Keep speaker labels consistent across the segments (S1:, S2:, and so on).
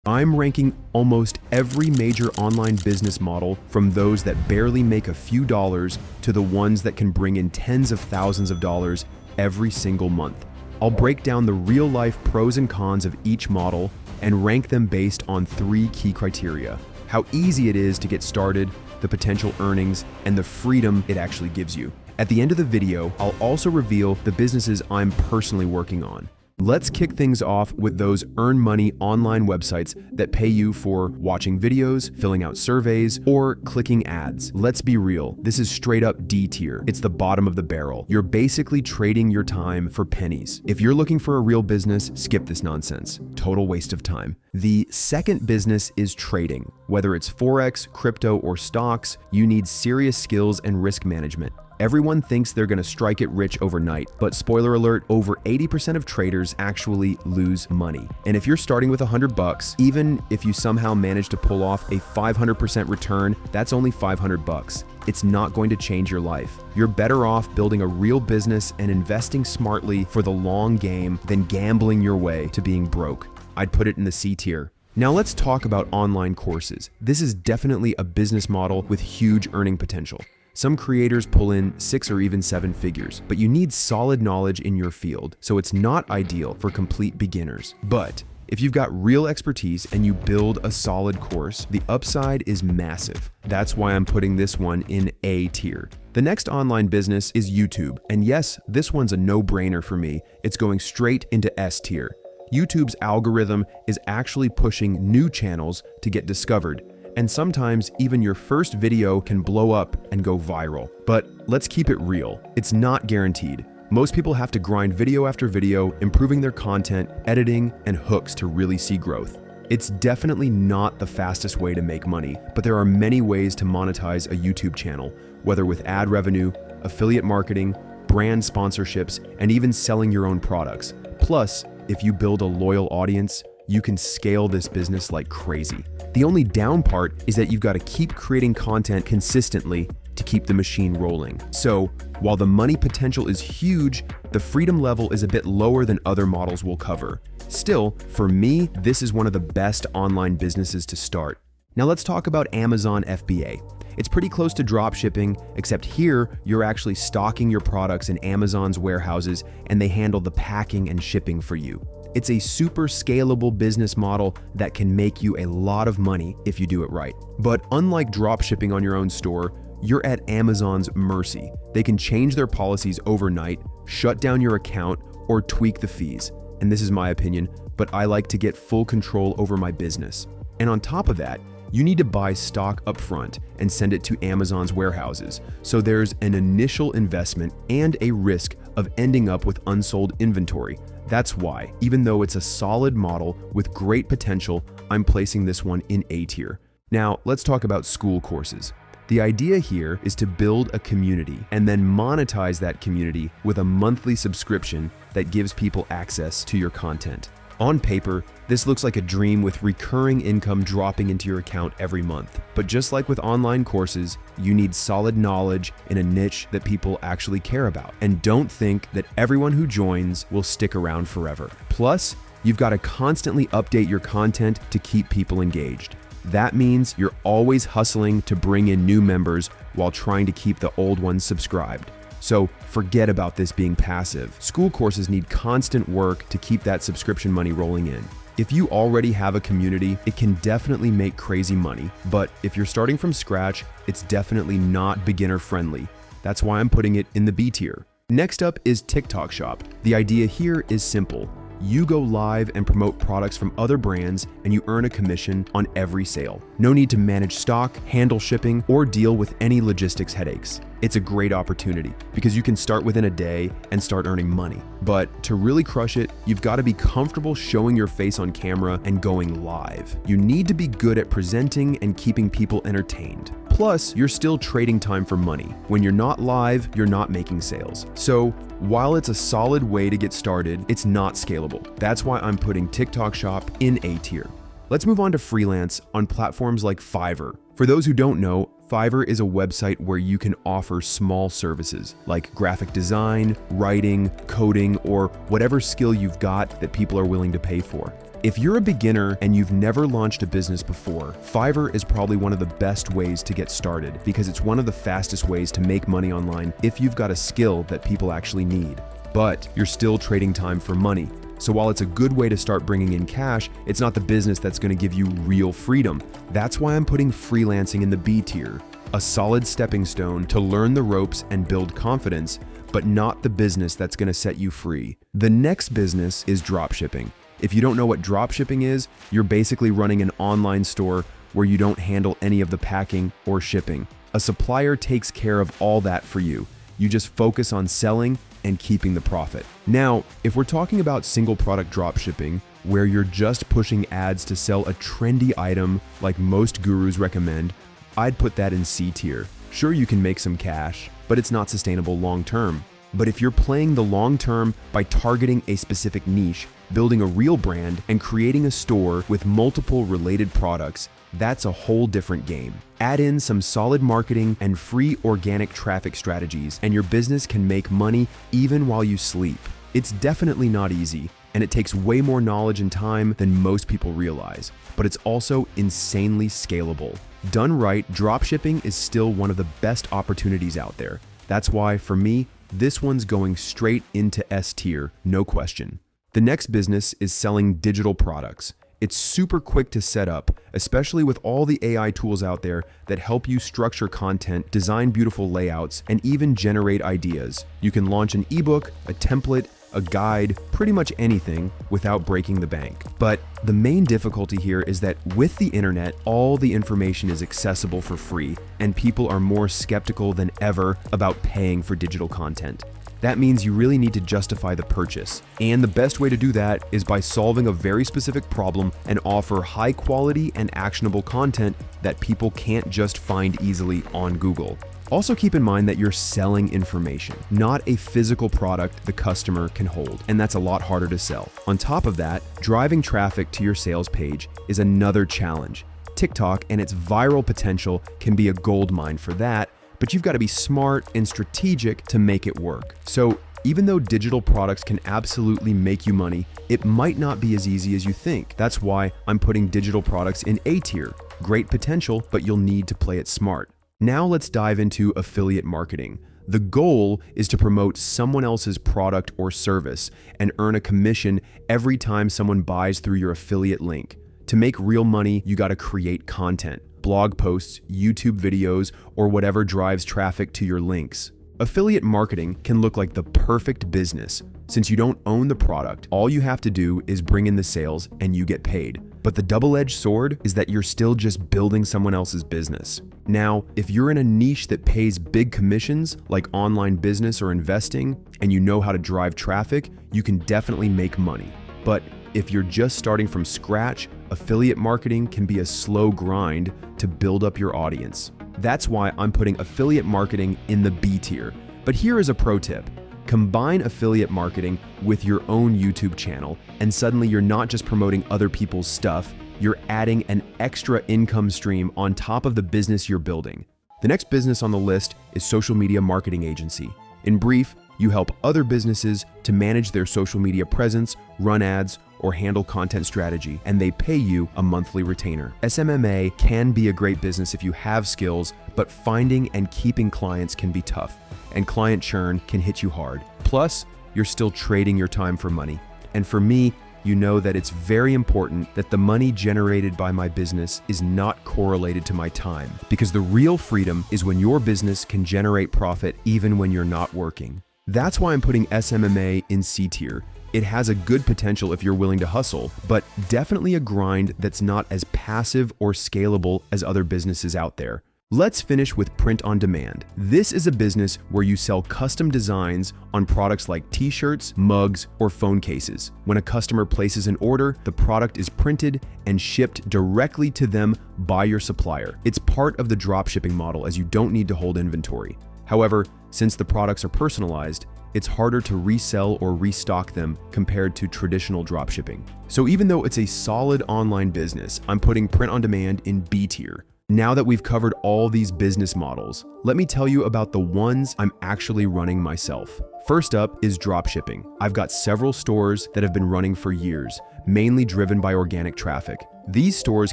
S1: I'm ranking almost every major online business model, from those that barely make a few dollars to the ones that can bring in tens of thousands of dollars every single month. I'll break down the real-life pros and cons of each model and rank them based on 3 key criteria: how easy it is to get started, the potential earnings, and the freedom it actually gives you. At the end of the video, I'll also reveal the businesses I'm personally working on. Let's kick things off with those earn money online websites that pay you for watching videos, filling out surveys, or clicking ads. Let's be real, this is straight up D tier. It's the bottom of the barrel. You're basically trading your time for pennies. If you're looking for a real business, skip this nonsense. Total waste of time. The second business is trading. Whether it's Forex, crypto, or stocks, you need serious skills and risk management. Everyone thinks they're gonna strike it rich overnight, but spoiler alert, over 80% of traders actually lose money. And if you're starting with $100, even if you somehow manage to pull off a 500% return, that's only $500. It's not going to change your life. You're better off building a real business and investing smartly for the long game than gambling your way to being broke. I'd put it in the C tier. Now let's talk about online courses. This is definitely a business model with huge earning potential. Some creators pull in 6 or even 7 figures, but you need solid knowledge in your field, so it's not ideal for complete beginners. But if you've got real expertise and you build a solid course, the upside is massive. That's why I'm putting this one in A tier. The next online business is YouTube, and yes, this one's a no-brainer for me. It's going straight into S tier. YouTube's algorithm is actually pushing new channels to get discovered, and sometimes even your first video can blow up and go viral. But let's keep it real. It's not guaranteed. Most people have to grind video after video, improving their content, editing, and hooks to really see growth. It's definitely not the fastest way to make money, but there are many ways to monetize a YouTube channel, whether with ad revenue, affiliate marketing, brand sponsorships, and even selling your own products. Plus, if you build a loyal audience, you can scale this business like crazy. The only down part is that you've got to keep creating content consistently to keep the machine rolling. So, while the money potential is huge, the freedom level is a bit lower than other models we'll cover. Still, for me, this is one of the best online businesses to start. Now let's talk about Amazon FBA. It's pretty close to dropshipping, except here you're actually stocking your products in Amazon's warehouses and they handle the packing and shipping for you. It's a super scalable business model that can make you a lot of money if you do it right. But unlike dropshipping on your own store, you're at Amazon's mercy. They can change their policies overnight, shut down your account, or tweak the fees. And this is my opinion, but I like to get full control over my business. And on top of that, you need to buy stock upfront and send it to Amazon's warehouses. So there's an initial investment and a risk of ending up with unsold inventory. That's why, even though it's a solid model with great potential, I'm placing this one in A tier. Now, let's talk about Skool courses. The idea here is to build a community and then monetize that community with a monthly subscription that gives people access to your content. On paper, this looks like a dream with recurring income dropping into your account every month. But just like with online courses, you need solid knowledge in a niche that people actually care about. And don't think that everyone who joins will stick around forever. Plus, you've got to constantly update your content to keep people engaged. That means you're always hustling to bring in new members while trying to keep the old ones subscribed. So forget about this being passive. Skool courses need constant work to keep that subscription money rolling in. If you already have a community, it can definitely make crazy money. But if you're starting from scratch, it's definitely not beginner friendly. That's why I'm putting it in the B tier. Next up is TikTok Shop. The idea here is simple. You go live and promote products from other brands and you earn a commission on every sale. No need to manage stock, handle shipping, or deal with any logistics headaches. It's a great opportunity because you can start within a day and start earning money. But to really crush it, you've got to be comfortable showing your face on camera and going live. You need to be good at presenting and keeping people entertained. Plus, you're still trading time for money. When you're not live, you're not making sales. So, while it's a solid way to get started, it's not scalable. That's why I'm putting TikTok Shop in A tier. Let's move on to freelance on platforms like Fiverr. For those who don't know, Fiverr is a website where you can offer small services like graphic design, writing, coding, or whatever skill you've got that people are willing to pay for. If you're a beginner and you've never launched a business before, Fiverr is probably one of the best ways to get started because it's one of the fastest ways to make money online if you've got a skill that people actually need. But you're still trading time for money. So while it's a good way to start bringing in cash, it's not the business that's going to give you real freedom. That's why I'm putting freelancing in the B tier, a solid stepping stone to learn the ropes and build confidence, but not the business that's going to set you free. The next business is dropshipping. If you don't know what dropshipping is, you're basically running an online store where you don't handle any of the packing or shipping. A supplier takes care of all that for you. You just focus on selling and keeping the profit. Now, if we're talking about single product dropshipping, where you're just pushing ads to sell a trendy item like most gurus recommend, I'd put that in C tier. Sure, you can make some cash, but it's not sustainable long term. But if you're playing the long term by targeting a specific niche, building a real brand, and creating a store with multiple related products, that's a whole different game. Add in some solid marketing and free organic traffic strategies, and your business can make money even while you sleep. It's definitely not easy, and it takes way more knowledge and time than most people realize, but it's also insanely scalable. Done right, dropshipping is still one of the best opportunities out there. That's why, for me, this one's going straight into S tier, no question. The next business is selling digital products. It's super quick to set up, especially with all the AI tools out there that help you structure content, design beautiful layouts, and even generate ideas. You can launch an ebook, a template, a guide, pretty much anything without breaking the bank. But the main difficulty here is that with the internet, all the information is accessible for free, and people are more skeptical than ever about paying for digital content. That means you really need to justify the purchase. And the best way to do that is by solving a very specific problem and offer high quality and actionable content that people can't just find easily on Google. Also keep in mind that you're selling information, not a physical product the customer can hold, and that's a lot harder to sell. On top of that, driving traffic to your sales page is another challenge. TikTok and its viral potential can be a goldmine for that, but you've got to be smart and strategic to make it work. So even though digital products can absolutely make you money, it might not be as easy as you think. That's why I'm putting digital products in A tier. Great potential, but you'll need to play it smart. Now let's dive into affiliate marketing. The goal is to promote someone else's product or service and earn a commission every time someone buys through your affiliate link. To make real money, you got to create content, blog posts, YouTube videos, or whatever drives traffic to your links. Affiliate marketing can look like the perfect business. Since you don't own the product, all you have to do is bring in the sales and you get paid. But the double-edged sword is that you're still just building someone else's business. Now, if you're in a niche that pays big commissions, like online business or investing, and you know how to drive traffic, you can definitely make money. But if you're just starting from scratch, affiliate marketing can be a slow grind to build up your audience. That's why I'm putting affiliate marketing in the B tier. But here is a pro tip. Combine affiliate marketing with your own YouTube channel, and suddenly you're not just promoting other people's stuff, you're adding an extra income stream on top of the business you're building. The next business on the list is social media marketing agency. In brief, you help other businesses to manage their social media presence, run ads, or handle content strategy, and they pay you a monthly retainer. SMMA can be a great business if you have skills, but finding and keeping clients can be tough, and client churn can hit you hard. Plus, you're still trading your time for money. And for me, you know that it's very important that the money generated by my business is not correlated to my time, because the real freedom is when your business can generate profit even when you're not working. That's why I'm putting SMMA in C tier. It has a good potential if you're willing to hustle, but definitely a grind that's not as passive or scalable as other businesses out there. Let's finish with print on demand. This is a business where you sell custom designs on products like t-shirts, mugs, or phone cases. When a customer places an order, the product is printed and shipped directly to them by your supplier. It's part of the dropshipping model, as you don't need to hold inventory. However, since the products are personalized, it's harder to resell or restock them compared to traditional dropshipping. So even though it's a solid online business, I'm putting print on demand in B tier. Now that we've covered all these business models, let me tell you about the ones I'm actually running myself. First up is dropshipping. I've got several stores that have been running for years, mainly driven by organic traffic. These stores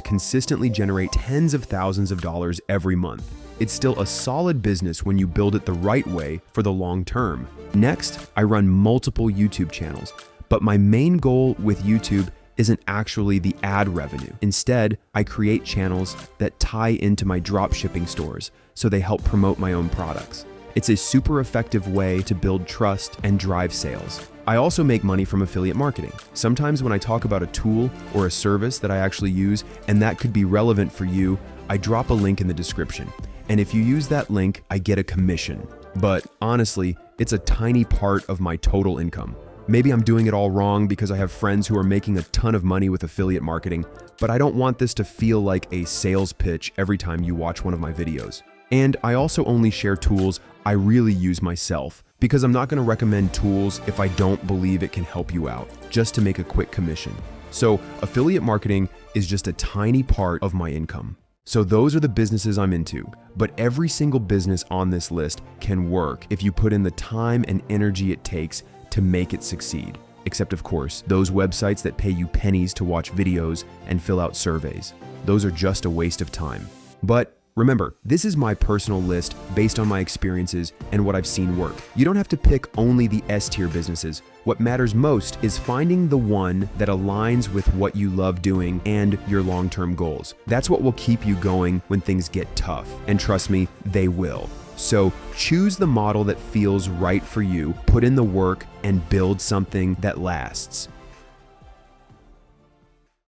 S1: consistently generate tens of thousands of dollars every month. It's still a solid business when you build it the right way for the long term. Next, I run multiple YouTube channels, but my main goal with YouTube isn't actually the ad revenue. Instead, I create channels that tie into my dropshipping stores, so they help promote my own products. It's a super effective way to build trust and drive sales. I also make money from affiliate marketing. Sometimes when I talk about a tool or a service that I actually use and that could be relevant for you, I drop a link in the description. And if you use that link, I get a commission. But honestly, it's a tiny part of my total income. Maybe I'm doing it all wrong because I have friends who are making a ton of money with affiliate marketing, but I don't want this to feel like a sales pitch every time you watch one of my videos. And I also only share tools I really use myself, because I'm not going to recommend tools if I don't believe it can help you out, just to make a quick commission. So affiliate marketing is just a tiny part of my income. So those are the businesses I'm into, but every single business on this list can work if you put in the time and energy it takes to make it succeed. Except of course, those websites that pay you pennies to watch videos and fill out surveys. Those are just a waste of time. But remember, this is my personal list based on my experiences and what I've seen work. You don't have to pick only the S-tier businesses. What matters most is finding the one that aligns with what you love doing and your long-term goals. That's what will keep you going when things get tough. And trust me, they will. So choose the model that feels right for you, put in the work, and build something that lasts.